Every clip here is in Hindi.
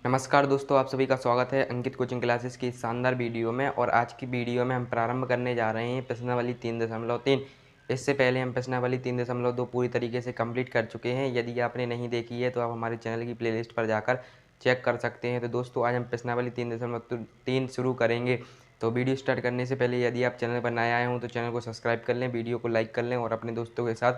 नमस्कार दोस्तों, आप सभी का स्वागत है अंकित कोचिंग क्लासेस की इस शानदार वीडियो में। और आज की वीडियो में हम प्रारंभ करने जा रहे हैं प्रश्नावली 3.3। इससे पहले हम प्रश्नावली 3.2 पूरी तरीके से कंप्लीट कर चुके हैं। यदि आपने नहीं देखी है तो आप हमारे चैनल की प्लेलिस्ट पर जाकर चेक कर सकते हैं। तो दोस्तों आज हम प्रश्नावली 3.3 शुरू करेंगे। तो वीडियो स्टार्ट करने से पहले यदि आप चैनल पर नए आए हों तो चैनल को सब्सक्राइब कर लें, वीडियो को लाइक कर लें और अपने दोस्तों के साथ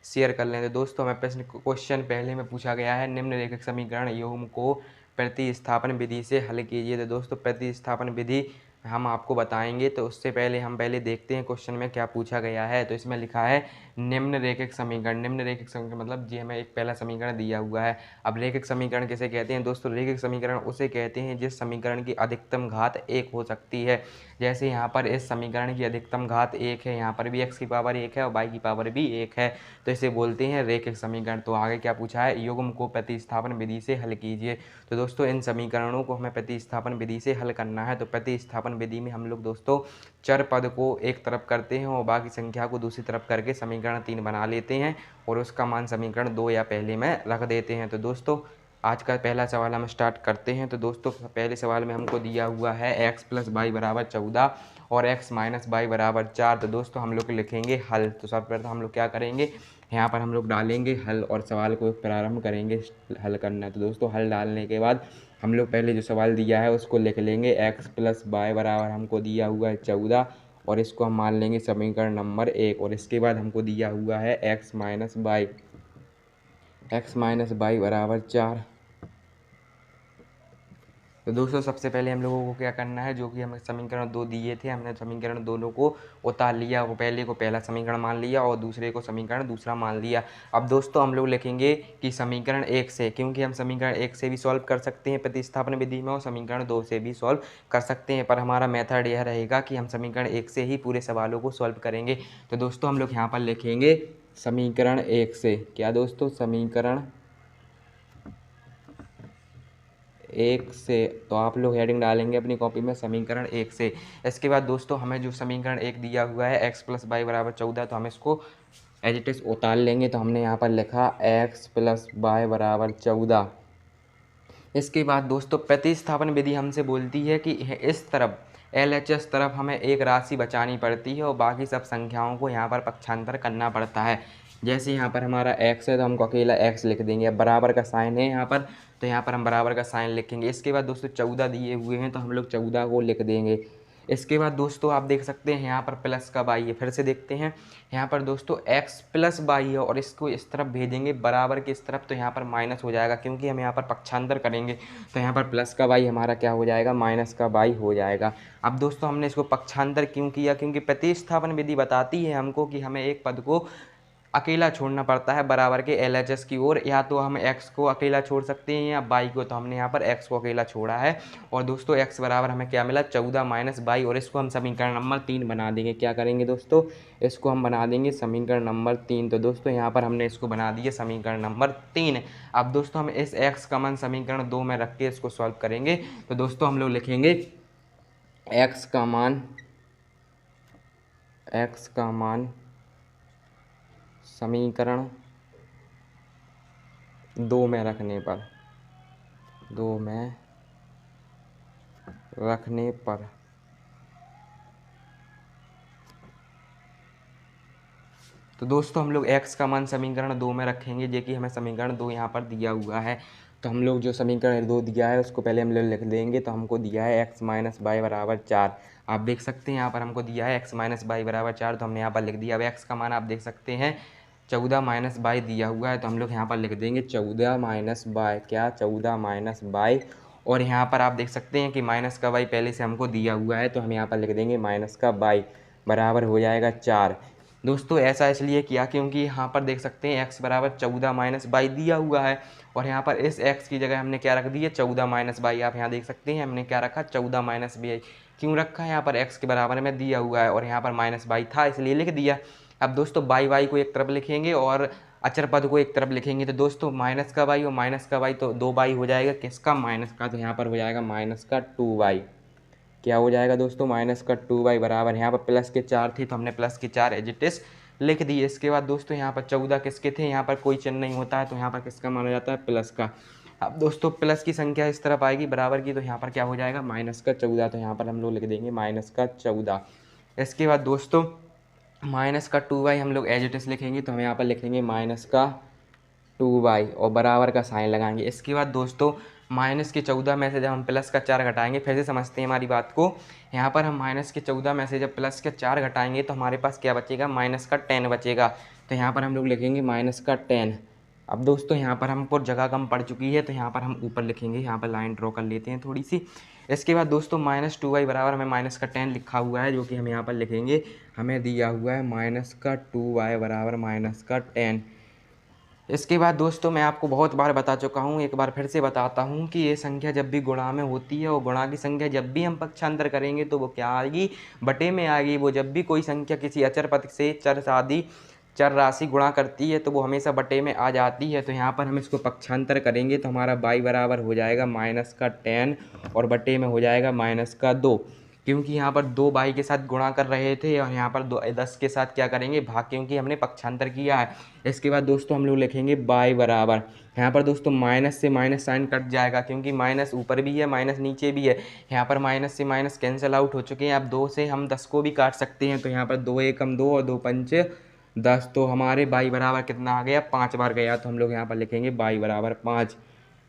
शेयर कर लें। तो दोस्तों हमें क्वेश्चन पहले में पूछा गया है, निम्नलिखित समीकरण योग को प्रतिस्थापन विधि से हल कीजिए। तो दोस्तों प्रतिस्थापन विधि हम आपको बताएंगे। तो उससे पहले हम देखते हैं क्वेश्चन में क्या पूछा गया है। तो इसमें लिखा है निम्नरेखिक समीकरण। निम्नरेखिक समीकरण मतलब जी हमें एक पहला समीकरण दिया हुआ है। अब रेखिक समीकरण किसे कहते हैं दोस्तों? रेखिक समीकरण उसे कहते हैं जिस समीकरण की अधिकतम घात 1 हो सकती है। जैसे यहाँ पर इस समीकरण की अधिकतम घात 1 है, यहाँ पर भी x की पावर 1 है और y की पावर भी 1 है, तो इसे बोलते हैं रेखिक समीकरण। तो आगे क्या पूछा है, युग्म को प्रतिस्थापन विधि से हल कीजिए। तो दोस्तों इन समीकरणों को हमें प्रतिस्थापन विधि से हल करना है। तो प्रतिस्थापन विधि में हम लोग दोस्तों चर पद को एक तरफ करते हैं और बाकी संख्या को दूसरी तरफ करके समीकरण 3 बना लेते हैं और उसका मान समीकरण 2 या पहले में रख देते हैं। तो दोस्तों आज का पहला सवाल हम स्टार्ट करते हैं। तो दोस्तों पहले सवाल में हमको दिया हुआ है x + y = 14 और x - y = 4। तो दोस्तों हम लोग लिखेंगे हल। तो सर्वप्रथम हम लोग क्या करेंगे, यहाँ पर हम लोग डालेंगे हल और सवाल को प्रारंभ करेंगे हल करना। तो दोस्तों हल डालने के बाद हम लोग पहले जो सवाल दिया है उसको लिख लेंगे। x + y बराबर हमको दिया हुआ है 14 और इसको हम मान लेंगे समीकरण नंबर 1। और इसके बाद हमको दिया हुआ है x - y = 4। तो दोस्तों सबसे पहले हम लोगों को क्या करना है, जो कि हमें समीकरण 2 दिए थे, हमने समीकरण दोनों को उतार लिया। वो पहले को पहला समीकरण मान लिया और दूसरे को समीकरण दूसरा मान लिया। अब दोस्तों हम लोग लिखेंगे कि समीकरण 1 से, क्योंकि हम समीकरण 1 से भी सॉल्व कर सकते हैं प्रतिस्थापन विधि में और समीकरण 2 से भी सॉल्व कर सकते हैं, पर हमारा मेथड यह रहेगा कि हम समीकरण 1 से ही पूरे सवालों को सॉल्व करेंगे। तो दोस्तों हम लोग यहाँ पर लिखेंगे समीकरण 1 से। क्या दोस्तों? समीकरण 1 से। तो आप लोग हेडिंग डालेंगे अपनी कॉपी में समीकरण 1 से। इसके बाद दोस्तों हमें जो समीकरण 1 दिया हुआ है x + y = 14, तो हम इसको एज इट इज उतार लेंगे। तो हमने यहाँ पर लिखा x + y = 14। इसके बाद दोस्तों प्रतिस्थापन विधि हमसे बोलती है कि इस तरफ LHS तरफ हमें एक राशि बचानी पड़ती है और बाकी सब संख्याओं को यहाँ पर पक्षांतर करना पड़ता है। जैसे यहाँ पर हमारा x है तो हमको अकेला x लिख देंगे। अब बराबर का साइन है यहाँ पर, तो यहाँ पर हम बराबर का साइन लिखेंगे। इसके बाद दोस्तों 14 दिए हुए हैं तो हम लोग 14 को लिख देंगे। इसके बाद दोस्तों आप देख सकते हैं यहाँ पर प्लस का y है, फिर से देखते हैं यहाँ पर दोस्तों x + y है और इसको इस तरफ भेजेंगे बराबर के इस तरफ, तो यहाँ पर माइनस हो जाएगा क्योंकि हम यहाँ पर पक्षांतर करेंगे। तो यहाँ पर प्लस का y हमारा क्या हो जाएगा, माइनस का y हो जाएगा। अब दोस्तों हमने इसको पक्षांतर क्यों किया, क्योंकि प्रतिस्थापन विधि बताती है हमको कि हमें एक पद को अकेला छोड़ना पड़ता है बराबर के LHS की ओर। या तो हम x को अकेला छोड़ सकते हैं या y को, तो हमने यहाँ पर x को अकेला छोड़ा है। और दोस्तों x बराबर हमें क्या मिला, 14 - y, और इसको हम समीकरण नंबर 3 बना देंगे। क्या करेंगे दोस्तों, इसको हम बना देंगे समीकरण नंबर 3। तो दोस्तों यहाँ पर हमने इसको बना दिया समीकरण नंबर 3। अब दोस्तों हम इस x का मान समीकरण 2 में रख के इसको सॉल्व करेंगे। तो दोस्तों हम लोग लिखेंगे x का मान समीकरण 2 में रखने पर तो दोस्तों हम लोग x का मान समीकरण 2 में रखेंगे, जो कि हमें समीकरण 2 यहाँ पर दिया हुआ है। तो हम लोग जो समीकरण 2 दिया है उसको पहले हम लोग लिख देंगे। तो हमको दिया है x - y = 4। आप देख सकते हैं यहाँ पर हमको दिया है x - y = 4, तो हमने यहाँ पर लिख दिया। अब x का मान आप देख सकते हैं 14 - y दिया हुआ है, तो हम लोग यहाँ पर लिख देंगे 14 - y। क्या, 14 - y। और यहाँ पर आप देख सकते हैं कि माइनस का y पहले से हमको दिया हुआ है, तो हम यहाँ पर लिख देंगे माइनस का y बराबर हो जाएगा 4। दोस्तों ऐसा इसलिए किया क्योंकि यहाँ पर देख सकते हैं x बराबर 14 - y दिया हुआ है और यहाँ पर इस x की जगह हमने क्या रख दिया, 14 - y। आप यहाँ देख सकते हैं हमने क्या रखा, 14 - y। क्यों रखा है, यहाँ पर x के बराबर में दिया हुआ है और यहाँ पर -y था इसलिए लिख दिया। अब दोस्तों y को एक तरफ लिखेंगे और अचर पद को एक तरफ लिखेंगे। तो दोस्तों माइनस का y और माइनस का y, तो 2y हो जाएगा किसका, माइनस का। तो यहाँ पर हो जाएगा माइनस का 2y। क्या हो जाएगा दोस्तों, माइनस का 2y बराबर, यहाँ पर प्लस के 4 थे तो हमने प्लस के 4 एज इट इज लिख दिए। इसके बाद दोस्तों यहाँ पर 14 किसके थे, यहाँ पर कोई चिन्ह नहीं होता है तो यहाँ पर किसका माना जाता है, प्लस का। अब दोस्तों प्लस की संख्या इस तरफ आएगी बराबर की, तो यहाँ पर क्या हो जाएगा माइनस का 14, तो यहाँ पर हम लोग लिख देंगे माइनस का 14। इसके बाद दोस्तों माइनस का 2y हम लोग एज इट इज़ लिखेंगे, तो हम यहाँ पर लिखेंगे माइनस का 2y और बराबर का साइन लगाएंगे। इसके बाद दोस्तों माइनस के 14 में से जब हम प्लस का 4 घटाएंगे, फिर से समझते हैं हमारी बात को। यहाँ पर हम माइनस के 14 में से जब प्लस के 4 घटाएंगे तो हमारे पास क्या बचेगा, माइनस का 10 बचेगा। तो यहाँ पर हम लोग लिखेंगे माइनस का 10। अब दोस्तों यहाँ पर हमको जगह कम पड़ चुकी है, तो यहाँ पर हम ऊपर लिखेंगे, यहाँ पर लाइन ड्रॉ कर लेते हैं थोड़ी सी। इसके बाद दोस्तों माइनस 2y बराबर हमें माइनस का 10 लिखा हुआ है, जो कि हम यहाँ पर लिखेंगे, हमें दिया हुआ है माइनस का 2y बराबर माइनस का 10। इसके बाद दोस्तों मैं आपको बहुत बार बता चुका हूँ, एक बार फिर से बताता हूँ कि ये संख्या जब भी गुणा में होती है और गुणा की संख्या जब भी हम पक्षांतर करेंगे तो वो क्या आएगी, बटे में आएगी। वो जब भी कोई संख्या किसी अचर पद से चर राशि गुणा करती है तो वो हमेशा बटे में आ जाती है। तो यहाँ पर हम इसको पक्षांतर करेंगे तो हमारा y बराबर हो जाएगा माइनस का 10 और बटे में हो जाएगा माइनस का 2, क्योंकि यहाँ पर 2 y के साथ गुणा कर रहे थे और यहाँ पर 10 के साथ क्या करेंगे, भाग, क्योंकि हमने पक्षांतर किया है। इसके बाद दोस्तों हम लोग लिखेंगे y बराबर, यहाँ पर दोस्तों माइनस से माइनस साइन कट जाएगा, क्योंकि माइनस ऊपर भी है माइनस नीचे भी है। यहाँ पर माइनस से माइनस कैंसिल आउट हो चुके हैं। अब 2 से हम 10 को भी काट सकते हैं, तो यहाँ पर 2 एकम 2 और 2 पंच 10, तो हमारे y बराबर कितना आ गया, 5 बार गया। तो हम लोग यहाँ पर लिखेंगे y बराबर 5।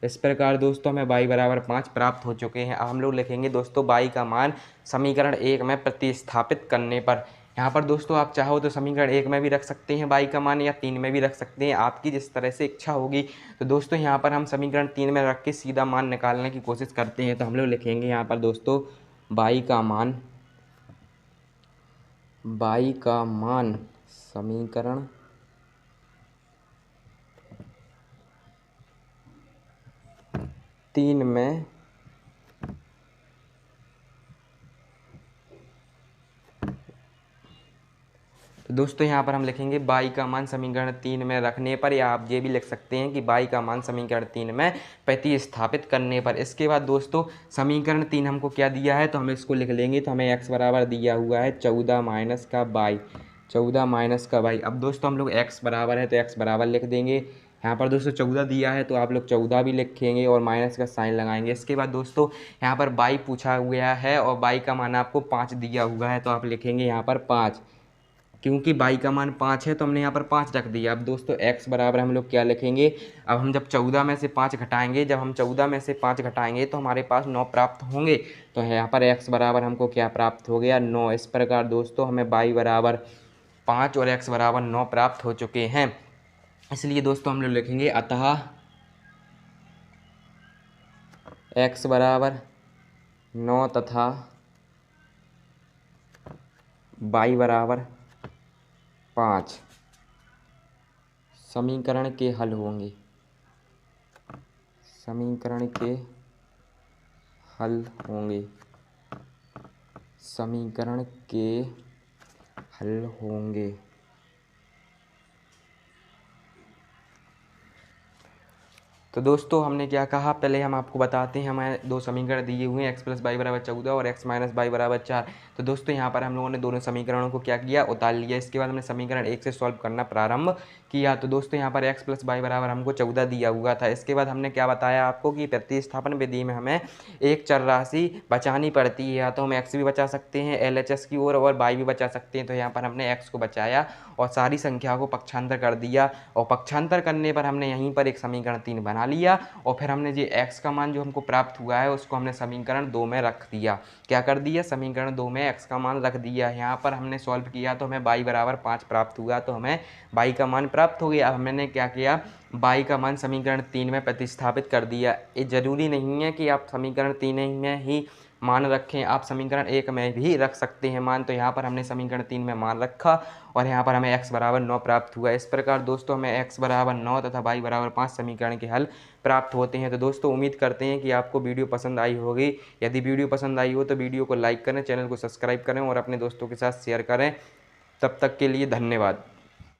इस प्रकार दोस्तों हमें y बराबर 5 प्राप्त हो चुके हैं। अब हम लोग लिखेंगे दोस्तों y का मान समीकरण 1 में प्रतिस्थापित करने पर। यहाँ पर दोस्तों आप चाहो तो समीकरण 1 में भी रख सकते हैं y का मान, या 3 में भी रख सकते हैं, आपकी जिस तरह से इच्छा होगी। तो दोस्तों यहाँ पर हम समीकरण 3 में रख के सीधा मान निकालने की कोशिश करते हैं। तो हम लोग लिखेंगे यहाँ पर दोस्तों y का मान समीकरण 3 में तो दोस्तों यहाँ पर हम लिखेंगे y का मान समीकरण 3 में रखने पर, या आप ये भी लिख सकते हैं कि y का मान समीकरण 3 में प्रतिस्थापित करने पर। इसके बाद दोस्तों समीकरण 3 हमको क्या दिया है, तो हम इसको लिख लेंगे। तो हमें x बराबर दिया हुआ है 14 माइनस का y, 14 माइनस का y। अब दोस्तों हम लोग x बराबर है तो x बराबर लिख देंगे। यहाँ पर दोस्तों 14 दिया है तो आप लोग 14 भी लिखेंगे और माइनस का साइन लगाएंगे। इसके बाद दोस्तों यहाँ पर y पूछा गया है और y का मान आपको 5 दिया हुआ है, तो आप लिखेंगे यहाँ पर 5, क्योंकि y का मान 5 है तो हमने यहाँ पर 5 रख दिया। अब दोस्तों x बराबर हम लोग क्या लिखेंगे, अब हम जब 14 में से 5 घटाएंगे, जब हम 14 में से 5 घटाएंगे तो हमारे पास 9 प्राप्त होंगे। तो यहाँ पर x बराबर हमको क्या प्राप्त हो गया, 9। इस प्रकार दोस्तों हमें y बराबर 5 और x बराबर 9 प्राप्त हो चुके हैं। इसलिए दोस्तों हम लोग लिखेंगे अतः x बराबर 9 तथा y बराबर 5 समीकरण के हल होंगे, समीकरण के हल होंगे, समीकरण के हल होंगे। तो दोस्तों हमने क्या कहा, पहले हम आपको बताते हैं, हमें 2 समीकरण दिए हुए हैं, x प्लस वाई बराबर 14 और x माइनस वाई बराबर 4। तो दोस्तों यहाँ पर हम लोगों ने दोनों समीकरणों को क्या किया, उतार लिया। इसके बाद हमने समीकरण 1 से सॉल्व करना प्रारंभ किया। तो दोस्तों यहाँ पर x प्लस वाई बराबर हमको 14 दिया हुआ था। इसके बाद हमने क्या बताया आपको कि प्रतिस्थापन विधि में हमें एक चर राशि बचानी पड़ती है, या तो हम x भी बचा सकते हैं LHS की ओर और y भी बचा सकते हैं। तो यहाँ पर हमने x को बचाया और सारी संख्या को पक्षांतर कर दिया, और पक्षांतर करने पर हमने यहीं पर एक समीकरण 3 बना लिया। और फिर हमने ये x का मान जो हमको प्राप्त हुआ है उसको हमने समीकरण 2 में रख दिया। क्या कर दिया, समीकरण 2 में x का मान रख दिया। यहाँ पर हमने सॉल्व किया तो हमें y बराबर 5 प्राप्त हुआ, तो हमें y का मान प्राप्त हो गया। अब हमने क्या किया, y का मान समीकरण 3 में प्रतिस्थापित कर दिया। ये जरूरी नहीं है कि आप समीकरण 3 में ही मान रखें, आप समीकरण 1 में भी रख सकते हैं मान। तो यहाँ पर हमने समीकरण 3 में मान रखा और यहाँ पर हमें x बराबर 9 प्राप्त हुआ। इस प्रकार दोस्तों हमें x बराबर 9 तथा y बराबर 5 समीकरण के हल प्राप्त होते हैं। तो दोस्तों उम्मीद करते हैं कि आपको वीडियो पसंद आई होगी। यदि वीडियो पसंद आई हो तो वीडियो को लाइक करें, चैनल को सब्सक्राइब करें और अपने दोस्तों के साथ शेयर करें। तब तक के लिए धन्यवाद।